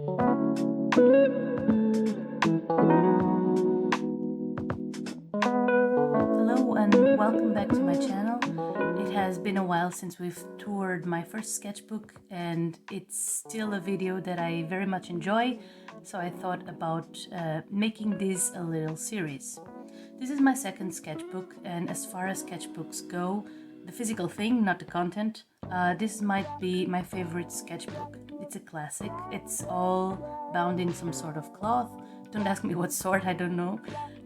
Hello and welcome back to my channel. It has been a while since we've toured my first sketchbook, and it's still a video that I very much enjoy, so I thought about making this a little series. This is my second sketchbook, and as far as sketchbooks go, the physical thing, not the content, this might be my favorite sketchbook. It's a classic. It's all bound in some sort of cloth. Don't ask me what sort, I don't know.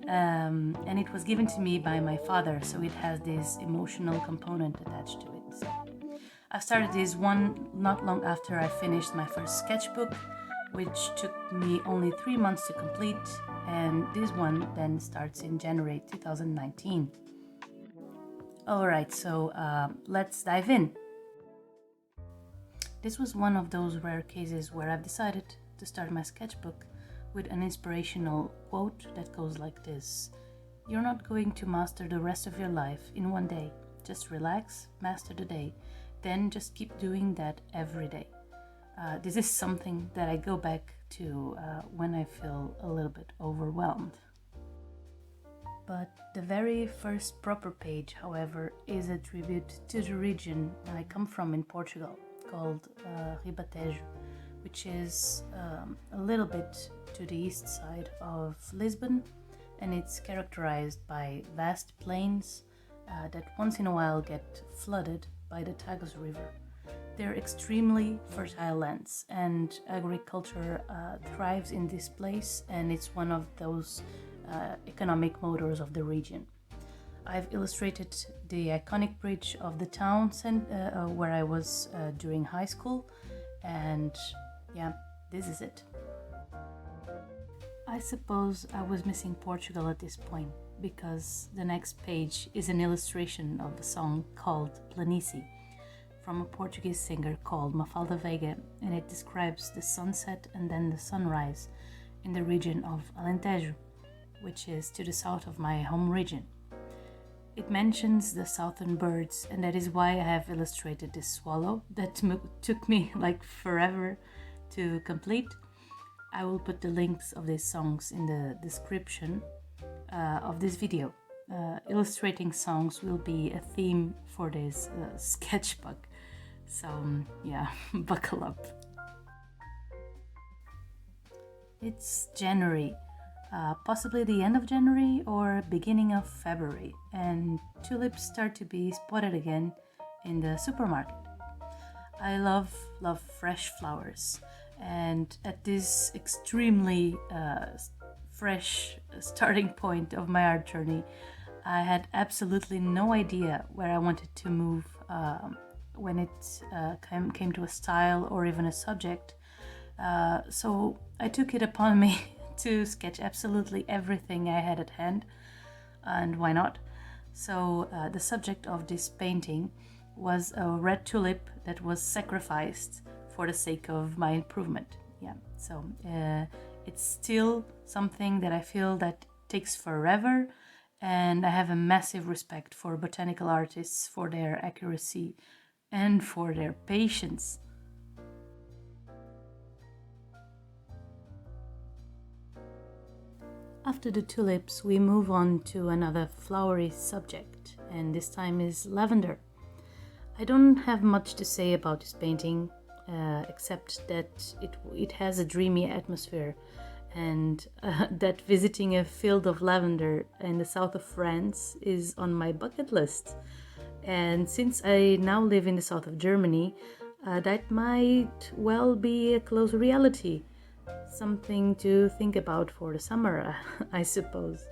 And it was given to me by my father, so it has this emotional component attached to it. So I started this one not long after I finished my first sketchbook, which took me only 3 months to complete, and this one then starts in January 2019. Alright, so let's dive in. This was one of those rare cases where I've decided to start my sketchbook with an inspirational quote that goes like this: "You're not going to master the rest of your life in one day. Just relax, master the day, then just keep doing that every day." This is something that I go back to when I feel a little bit overwhelmed. But the very first proper page, however, is a tribute to the region I come from in Portugal, called Ribatejo, which is a little bit to the east side of Lisbon, and it's characterized by vast plains that once in a while get flooded by the Tagus River. They're extremely fertile lands, and agriculture thrives in this place, and it's one of those economic motors of the region. I've illustrated the iconic bridge of the town where I was during high school, and yeah, this is it. I suppose I was missing Portugal at this point, because the next page is an illustration of a song called Planície, from a Portuguese singer called Mafalda Veiga, and it describes the sunset and then the sunrise in the region of Alentejo, which is to the south of my home region. It mentions the southern birds, and that is why I have illustrated this swallow that took me like forever to complete. I will put the links of these songs in the description of this video. Illustrating songs will be a theme for this sketchbook, so yeah, buckle up. It's January, possibly the end of January or beginning of February, and tulips start to be spotted again in the supermarket. I love fresh flowers, and at this extremely fresh starting point of my art journey, I had absolutely no idea where I wanted to move when it came to a style or even a subject. So I took it upon me to sketch absolutely everything I had at hand, and why not? So the subject of this painting was a red tulip that was sacrificed for the sake of my improvement. Yeah, so it's still something that I feel that takes forever, and I have a massive respect for botanical artists, for their accuracy and for their patience. After the tulips, we move on to another flowery subject, and this time is lavender. I don't have much to say about this painting, except that it has a dreamy atmosphere, and that visiting a field of lavender in the south of France is on my bucket list. And since I now live in the south of Germany, that might well be a close reality. Something to think about for the summer, I suppose.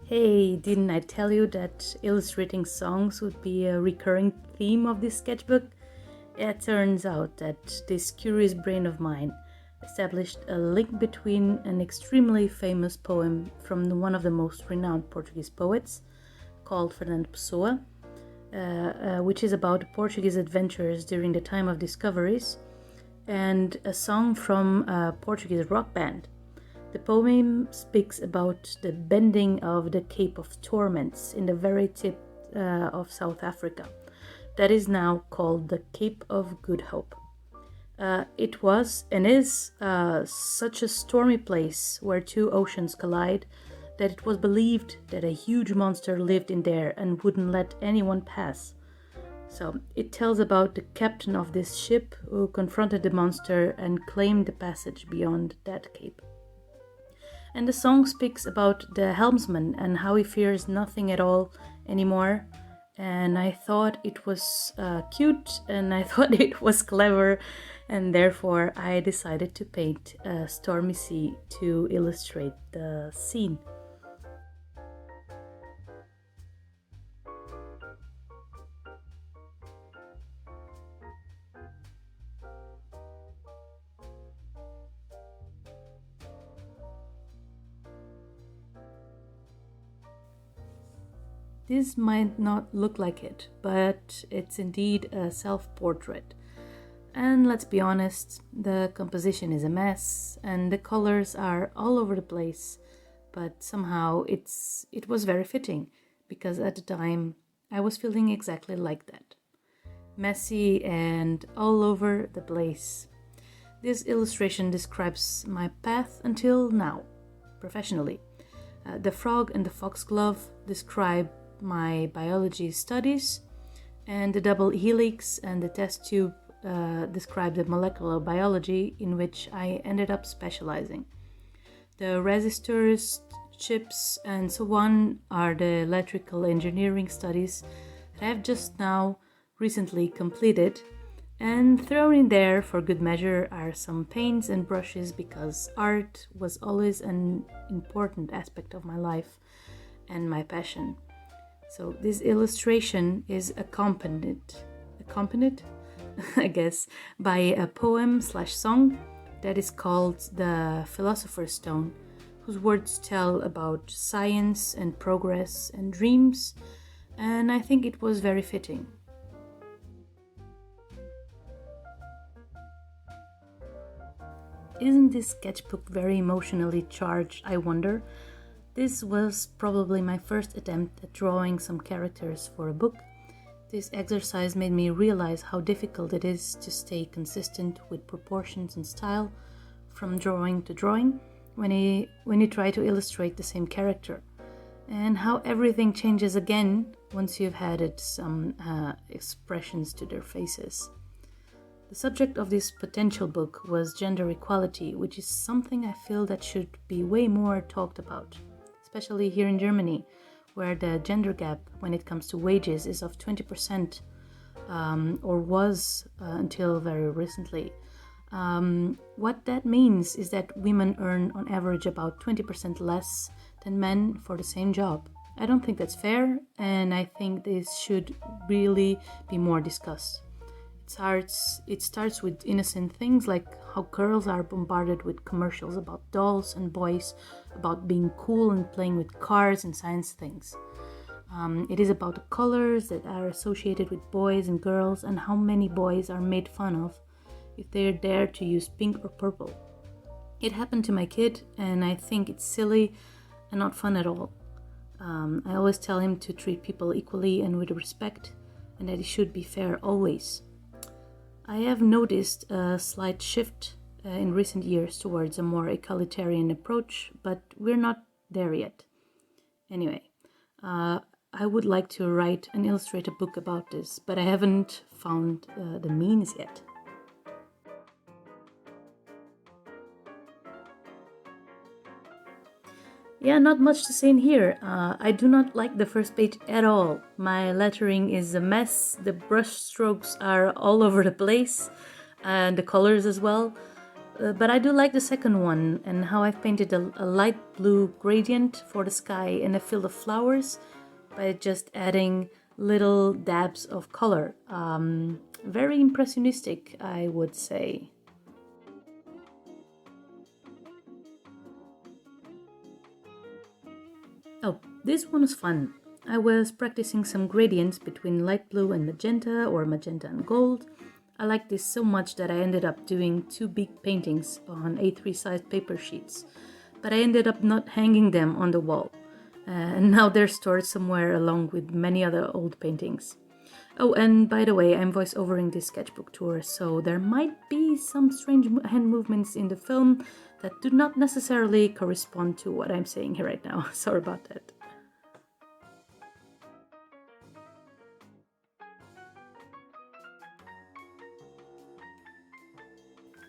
Hey, didn't I tell you that illustrating songs would be a recurring theme of this sketchbook? It turns out that this curious brain of mine established a link between an extremely famous poem from one of the most renowned Portuguese poets, called Fernando Pessoa, which is about Portuguese adventurers during the time of discoveries, and a song from a Portuguese rock band. The poem speaks about the bending of the Cape of Torments in the very tip of South Africa, that is now called the Cape of Good Hope. It was and is such a stormy place where two oceans collide that it was believed that a huge monster lived in there and wouldn't let anyone pass. So it tells about the captain of this ship who confronted the monster and claimed the passage beyond that cape. And the song speaks about the helmsman and how he fears nothing at all anymore. And I thought it was cute, and I thought it was clever, and therefore I decided to paint a stormy sea to illustrate the scene. This might not look like it, but it's indeed a self-portrait. And let's be honest, the composition is a mess and the colors are all over the place, but somehow it was very fitting, because at the time I was feeling exactly like that. Messy and all over the place. This illustration describes my path until now, professionally. The frog and the foxglove describe my biology studies, and the double helix and the test tube describe the molecular biology in which I ended up specializing. The resistors, chips, and so on are the electrical engineering studies that I've just now recently completed, and thrown in there for good measure are some paints and brushes, because art was always an important aspect of my life and my passion. So this illustration is accompanied, I guess, by a poem/song that is called The Philosopher's Stone, whose words tell about science and progress and dreams, and I think it was very fitting. Isn't this sketchbook very emotionally charged, I wonder? This was probably my first attempt at drawing some characters for a book. This exercise made me realize how difficult it is to stay consistent with proportions and style from drawing to drawing when you try to illustrate the same character, and how everything changes again once you've added some expressions to their faces. The subject of this potential book was gender equality, which is something I feel that should be way more talked about, especially here in Germany, where the gender gap when it comes to wages is of 20%, or was until very recently. What that means is that women earn on average about 20% less than men for the same job. I don't think that's fair, and I think this should really be more discussed. It starts with innocent things like how girls are bombarded with commercials about dolls, and boys about being cool and playing with cars and science things. It is about the colors that are associated with boys and girls, and how many boys are made fun of if they dare to use pink or purple. It happened to my kid, and I think it's silly and not fun at all. I always tell him to treat people equally and with respect, and that it should be fair always. I have noticed a slight shift in recent years towards a more egalitarian approach, but we're not there yet. Anyway, I would like to write and illustrate a book about this, but I haven't found the means yet. Yeah, not much to say in here. I do not like the first page at all. My lettering is a mess, the brush strokes are all over the place, and the colors as well. But I do like the second one, and how I've painted a light blue gradient for the sky and a field of flowers by just adding little dabs of color. Very impressionistic, I would say. Oh, this one was fun. I was practicing some gradients between light blue and magenta, or magenta and gold. I liked this so much that I ended up doing 2 big paintings on A3 sized paper sheets, but I ended up not hanging them on the wall. And now they're stored somewhere along with many other old paintings. Oh, and by the way, I'm voice-overing this sketchbook tour, so there might be some strange hand movements in the film that do not necessarily correspond to what I'm saying here right now. Sorry about that.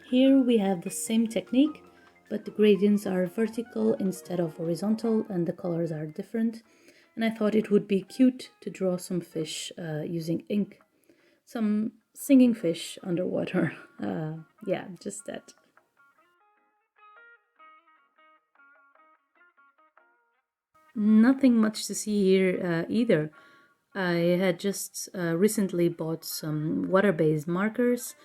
Here we have the same technique, but the gradients are vertical instead of horizontal and the colors are different. And I thought it would be cute to draw some fish using ink. Some singing fish underwater. Yeah, just that. Nothing much to see here either. I had just recently bought some water-based markers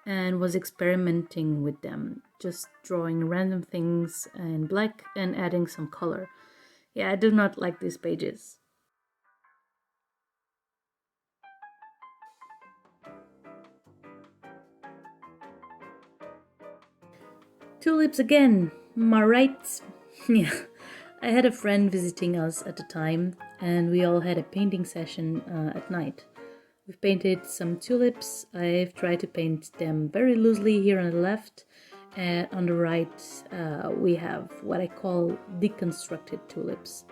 and was experimenting with them, just drawing random things in black and adding some color. Yeah, I do not like these pages. Tulips again, am I right? Yeah, I had a friend visiting us at the time, and we all had a painting session at night. We've painted some tulips. I've tried to paint them very loosely here on the left, and on the right we have what I call deconstructed tulips.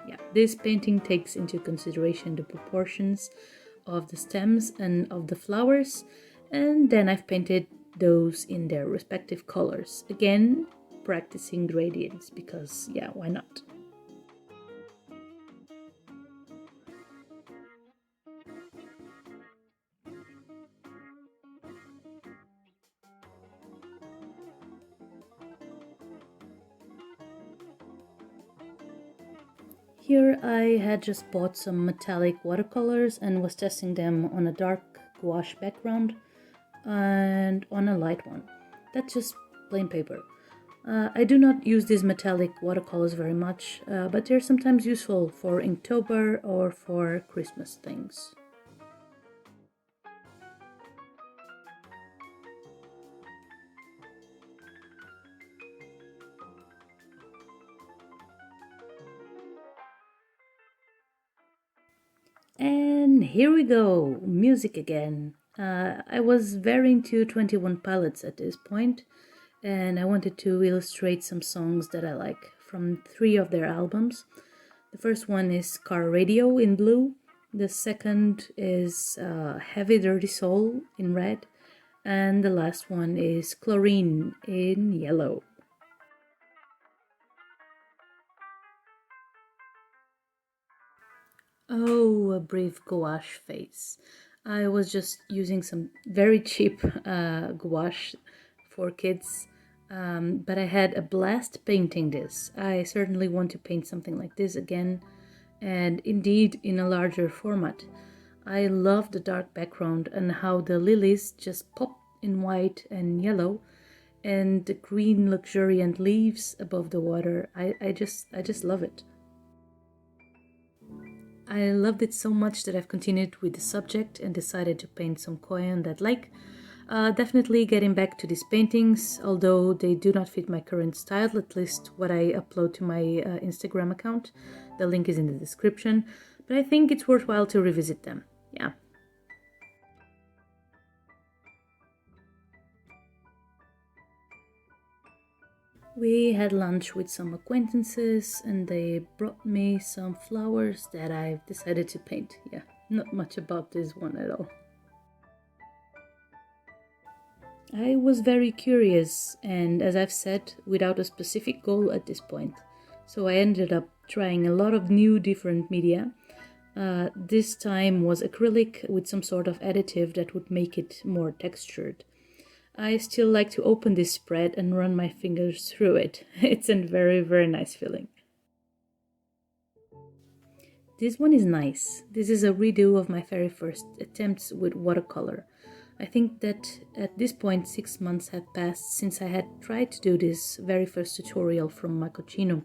Yeah, this painting takes into consideration the proportions of the stems and of the flowers, and then I've painted those in their respective colors. Again, practicing gradients because, yeah, why not? Here I had just bought some metallic watercolors and was testing them on a dark gouache background and on a light one. That's just plain paper. I do not use these metallic watercolors very much, but they're sometimes useful for Inktober or for Christmas things. And here we go, music again. I was very into 21 Pilots at this point, and I wanted to illustrate some songs that I like from 3 of their albums. The first one is Car Radio in blue, the second is Heavy Dirty Soul in red, and the last one is Chlorine in yellow. Oh, a brief gouache phase. I was just using some very cheap gouache for kids, but I had a blast painting this. I certainly want to paint something like this again, and indeed in a larger format. I love the dark background and how the lilies just pop in white and yellow, and the green luxuriant leaves above the water. I just love it. I loved it so much that I've continued with the subject and decided to paint some koi on that lake. Definitely getting back to these paintings, although they do not fit my current style, at least what I upload to my Instagram account. The link is in the description, but I think it's worthwhile to revisit them. Yeah. We had lunch with some acquaintances and they brought me some flowers that I've decided to paint. Yeah, not much about this one at all. I was very curious and, as I've said, without a specific goal at this point. So I ended up trying a lot of new different media. This time was acrylic with some sort of additive that would make it more textured. I still like to open this spread and run my fingers through it. It's a very, very nice feeling. This one is nice. This is a redo of my very first attempts with watercolor. I think that at this point 6 months had passed since I had tried to do this very first tutorial from Macochino.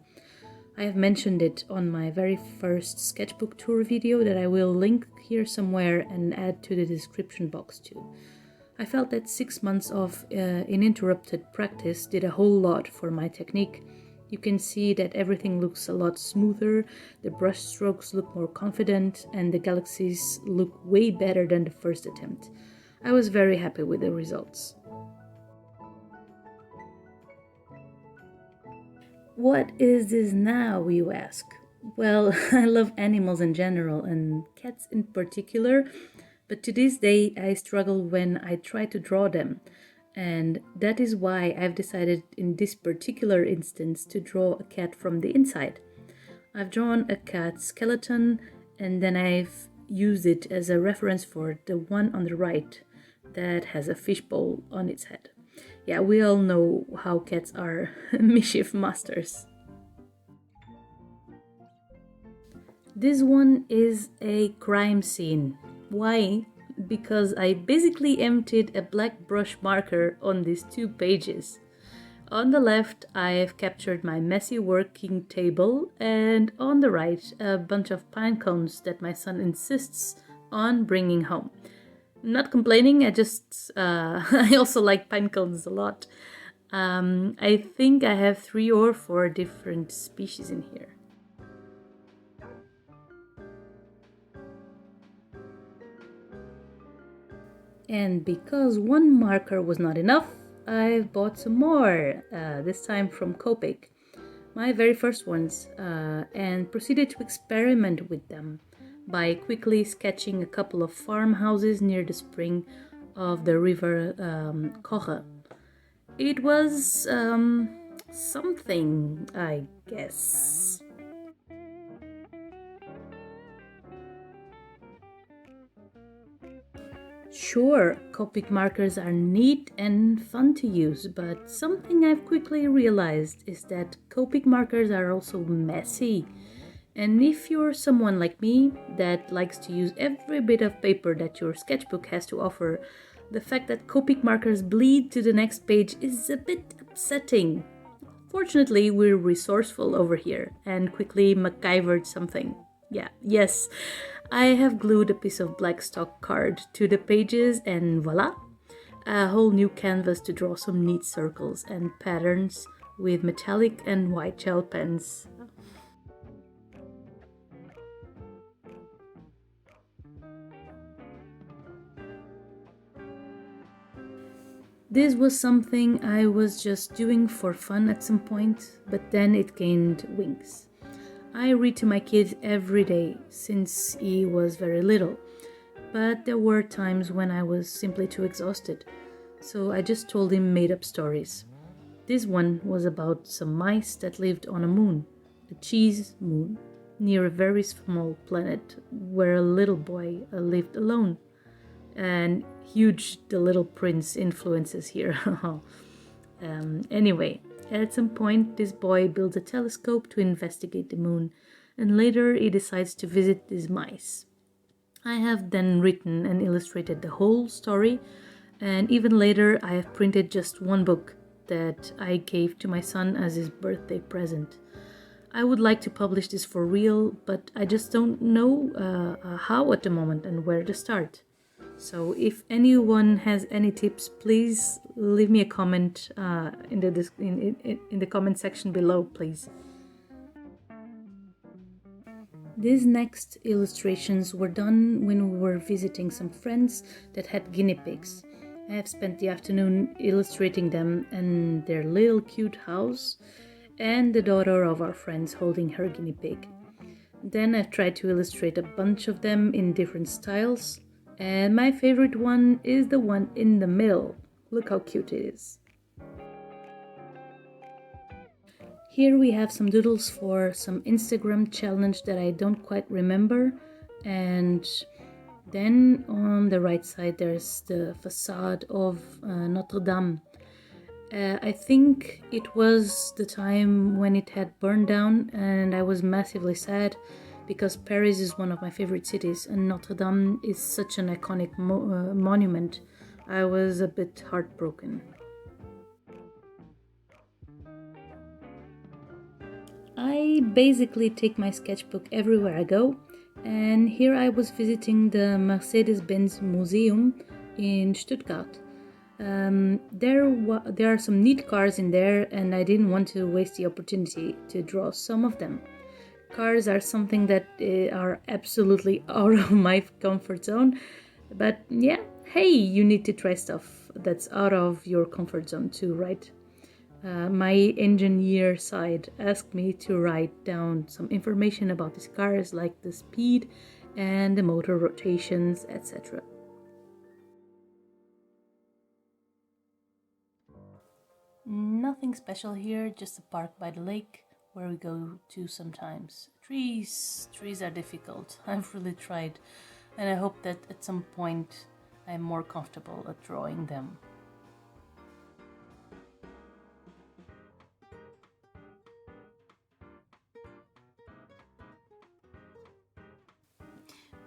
I have mentioned it on my very first sketchbook tour video that I will link here somewhere and add to the description box too. I felt that 6 months of uninterrupted practice did a whole lot for my technique. You can see that everything looks a lot smoother, the brush strokes look more confident, and the galaxies look way better than the first attempt. I was very happy with the results. What is this now, you ask? Well, I love animals in general and cats in particular, but to this day I struggle when I try to draw them. And that is why I've decided in this particular instance to draw a cat from the inside. I've drawn a cat skeleton and then I've used it as a reference for the one on the right that has a fishbowl on its head. Yeah, we all know how cats are mischief masters. This one is a crime scene. Why? Because I basically emptied a black brush marker on these 2 pages. On the left, I've captured my messy working table, and on the right, a bunch of pine cones that my son insists on bringing home. I'm not complaining, I also like pine cones a lot. I think I have 3 or 4 different species in here. And because one marker was not enough, I've bought some more, this time from Copic, my very first ones, and proceeded to experiment with them by quickly sketching a couple of farmhouses near the spring of the river Koche. It was something, I guess. Sure, Copic markers are neat and fun to use, but something I've quickly realized is that Copic markers are also messy. And if you're someone like me that likes to use every bit of paper that your sketchbook has to offer, the fact that Copic markers bleed to the next page is a bit upsetting. Fortunately, we're resourceful over here and quickly MacGyvered something. Yes, I have glued a piece of black stock card to the pages and voila! A whole new canvas to draw some neat circles and patterns with metallic and white gel pens. This was something I was just doing for fun at some point, but then it gained wings. I read to my kid every day since he was very little, but there were times when I was simply too exhausted, so I just told him made-up stories. This one was about some mice that lived on a moon, a cheese moon, near a very small planet where a little boy lived alone. And huge The Little Prince influences here. Anyway, at some point this boy builds a telescope to investigate the moon, and later he decides to visit these mice. I have then written and illustrated the whole story, and even later I have printed just one book that I gave to my son as his birthday present. I would like to publish this for real, but I just don't know how at the moment and where to start. So if anyone has any tips, please leave me a comment in the comment section below, please. These next illustrations were done when we were visiting some friends that had guinea pigs. I have spent the afternoon illustrating them and their little cute house, and the daughter of our friends holding her guinea pig. Then I've tried to illustrate a bunch of them in different styles. And my favorite one is the one in the middle. Look how cute it is. Here we have some doodles for some Instagram challenge that I don't quite remember. And then on the right side there's the facade of Notre Dame. I think it was the time when it had burned down and I was massively sad, because Paris is one of my favorite cities and Notre Dame is such an iconic monument. I was a bit heartbroken. I basically take my sketchbook everywhere I go, and here I was visiting the Mercedes-Benz Museum in Stuttgart, There are some neat cars in there, and I didn't want to waste the opportunity to draw some of them. Cars are something that are absolutely out of my comfort zone, but yeah, hey, you need to try stuff that's out of your comfort zone too, right? My engineer side asked me to write down some information about these cars, like the speed and the motor rotations, etc. Nothing special here, just a park by the lake where we go to sometimes. Trees are difficult. I've really tried, and I hope that at some point I'm more comfortable at drawing them.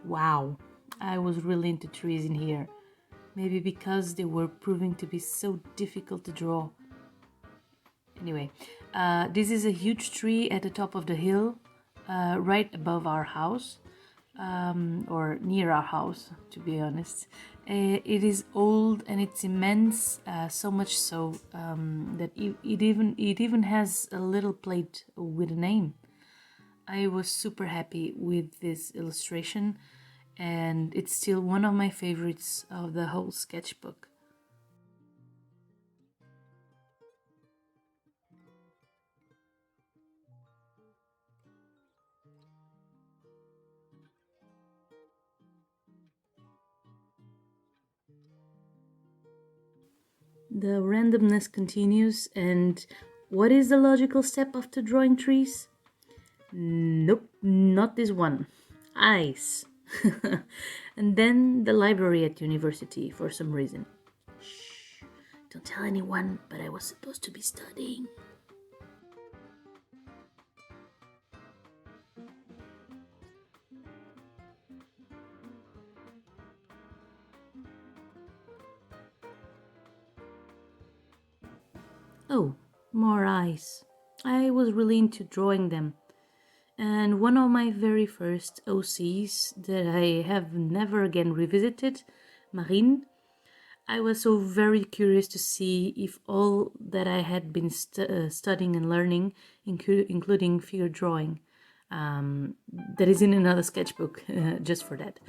Wow, I was really into trees in here. Maybe because they were proving to be so difficult to draw. Anyway, this is a huge tree at the top of the hill, right above our house, or near our house, to be honest. It is old and it's immense, so much so that it even has a little plate with a name. I was super happy with this illustration, and it's still one of my favorites of the whole sketchbook. The randomness continues, and what is the logical step after drawing trees? Nope, not this one. Ice. And then the library at university for some reason. Shh, don't tell anyone, but I was supposed to be studying. Oh, more eyes. I was really into drawing them. And one of my very first OCs that I have never again revisited, Marine, I was so very curious to see if all that I had been studying and learning, including figure drawing, that is in another sketchbook, just for that,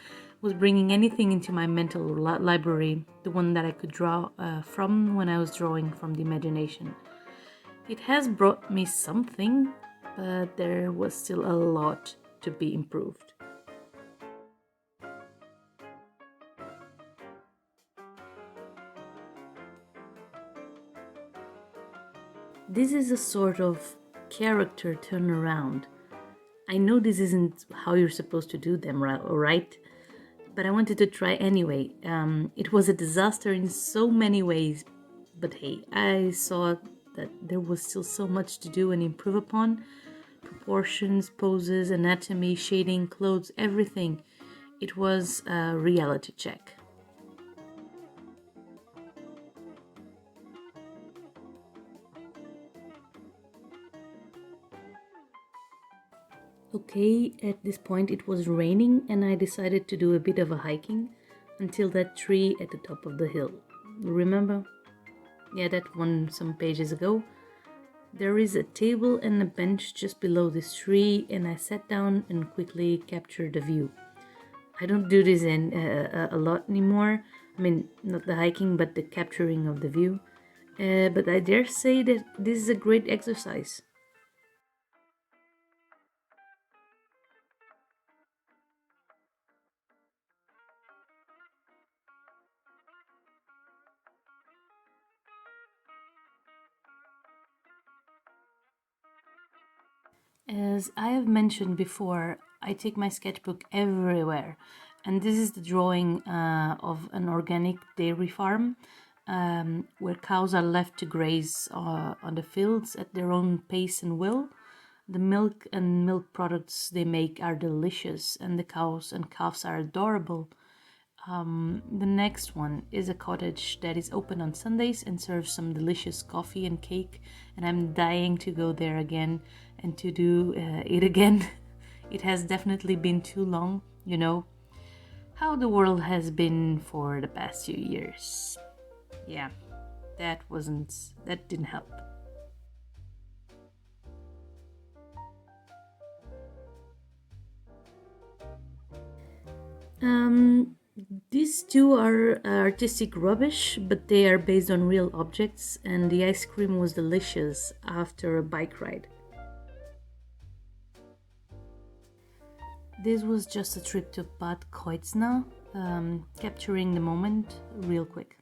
was bringing anything into my mental library, the one that I could draw from when I was drawing from the imagination. It has brought me something, but there was still a lot to be improved. This is a sort of character turnaround. I know this isn't how you're supposed to do them, right? But I wanted to try anyway. It was a disaster in so many ways, but hey, I saw that there was still so much to do and improve upon. Proportions, poses, anatomy, shading, clothes, everything. It was a reality check. Okay, at this point it was raining and I decided to do a bit of a hiking until that tree at the top of the hill. Remember? Yeah, that one some pages ago. There is a table and a bench just below this tree, and I sat down and quickly captured the view. I don't do this a lot anymore. I mean, not the hiking, but the capturing of the view. But I dare say that this is a great exercise. As I have mentioned before, I take my sketchbook everywhere, and this is the drawing of an organic dairy farm where cows are left to graze on the fields at their own pace and will. The milk and milk products they make are delicious, and the cows and calves are adorable. The next one is a cottage that is open on Sundays and serves some delicious coffee and cake, and I'm dying to go there again and to do it again. It has definitely been too long, you know, how the world has been for the past few years. yeah, that didn't help. These two are artistic rubbish, but they are based on real objects, and the ice cream was delicious after a bike ride. This was just a trip to Bad Kreuznach, capturing the moment real quick.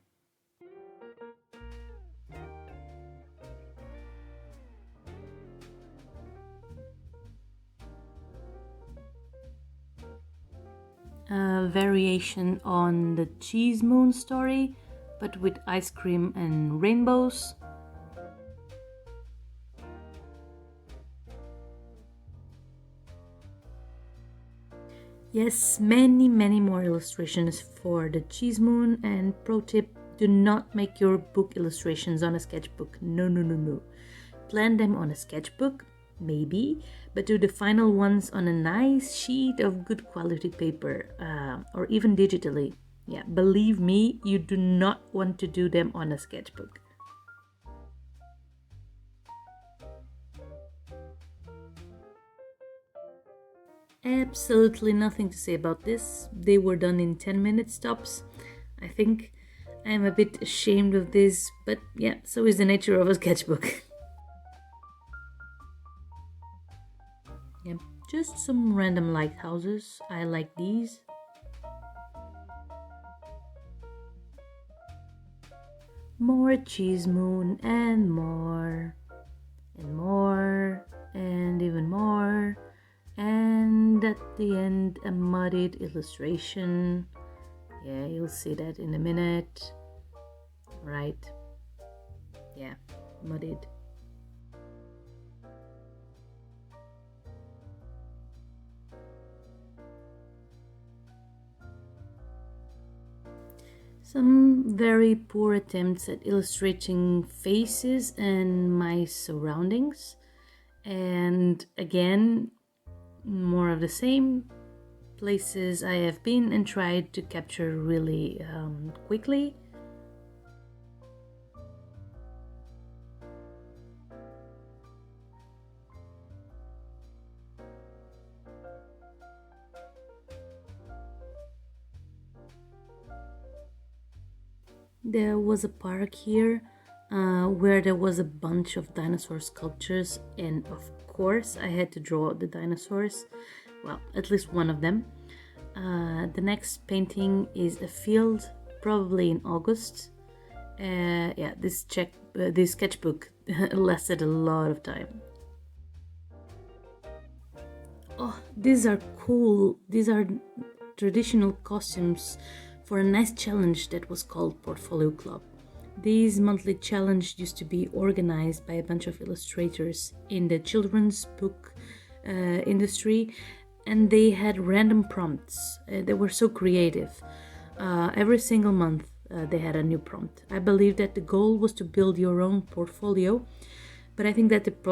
A variation on the Cheese Moon story, but with ice cream and rainbows. Yes, many more illustrations for the Cheese Moon, and pro tip, do not make your book illustrations on a sketchbook. No. Plan them on a sketchbook, maybe, but do the final ones on a nice sheet of good quality paper, or even digitally. Yeah, believe me, you do not want to do them on a sketchbook. Absolutely nothing to say about this. They were done in 10-minute stops. I think I'm a bit ashamed of this, but yeah, so is the nature of a sketchbook. Yep, just some random lighthouses. I like these. More Cheese Moon and more and even more. And at the end, a muddied illustration. Yeah, you'll see that in a minute. Right. Yeah, muddied. Some very poor attempts at illustrating faces and my surroundings. And again, more of the same. Places I have been and tried to capture really quickly. There was a park here where there was a bunch of dinosaur sculptures, and of course I had to draw the dinosaurs. Well, at least one of them. The next painting is a field, probably in August. Yeah, this sketchbook lasted a lot of time. Oh, these are cool. These are traditional costumes for a nice challenge that was called Portfolio Club. These monthly challenges used to be organized by a bunch of illustrators in the children's book industry, and they had random prompts. They were so creative. Every single month they had a new prompt. I believe that the goal was to build your own portfolio, but I think that that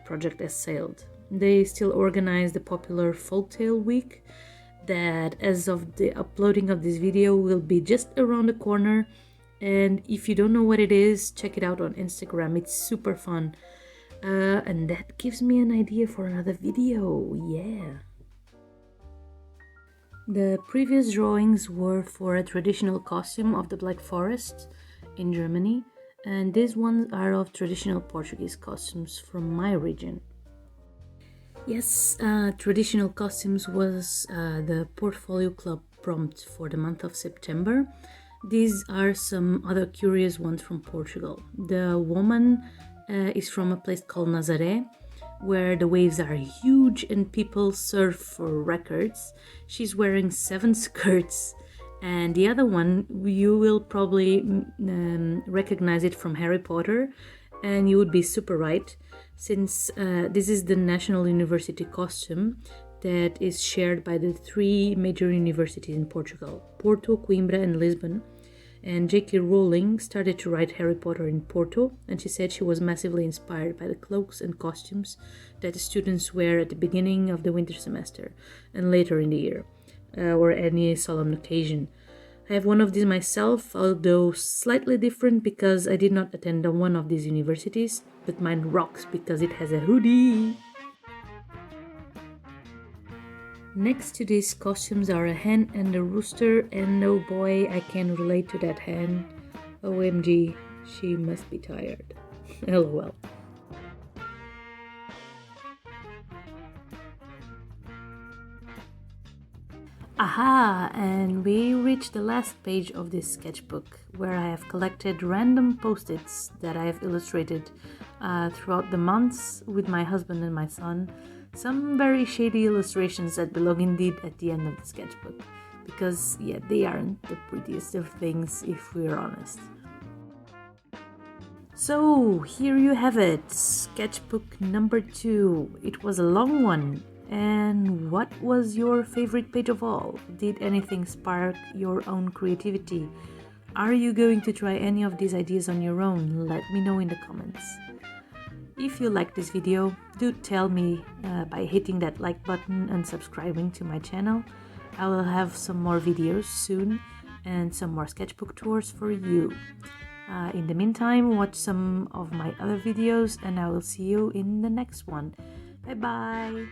project has sailed. They still organize the popular Folktale Week that, as of the uploading of this video, will be just around the corner. And if you don't know what it is, check it out on Instagram. It's super fun. And that gives me an idea for another video. Yeah. The previous drawings were for a traditional costume of the Black Forest in Germany, and these ones are of traditional Portuguese costumes from my region. Yes, traditional costumes was the Portfolio Club prompt for the month of September. These are some other curious ones from Portugal. The woman is from a place called Nazaré, where the waves are huge and people surf for records. She's wearing 7 skirts. And the other one, you will probably recognize it from Harry Potter, and you would be super right, since this is the National University costume that is shared by the 3 major universities in Portugal, Porto, Coimbra and Lisbon. And J.K. Rowling started to write Harry Potter in Porto, and she said she was massively inspired by the cloaks and costumes that the students wear at the beginning of the winter semester and later in the year, or any solemn occasion. I have one of these myself, although slightly different because I did not attend one of these universities, but mine rocks because it has a hoodie. Next to these costumes are a hen and a rooster, and oh boy, I can relate to that hen. OMG, she must be tired. LOL. Aha! And we reached the last page of this sketchbook, where I have collected random post-its that I have illustrated throughout the months with my husband and my son. Some very shady illustrations that belong indeed at the end of the sketchbook, because yeah, they aren't the prettiest of things if we're honest. So here you have it, sketchbook number 2. It was a long one. And what was your favorite page of all? Did anything spark your own creativity? Are you going to try any of these ideas on your own? Let me know in the comments. If you liked this video, do tell me by hitting that like button and subscribing to my channel. I will have some more videos soon and some more sketchbook tours for you. In the meantime, watch some of my other videos and I will see you in the next one. Bye bye!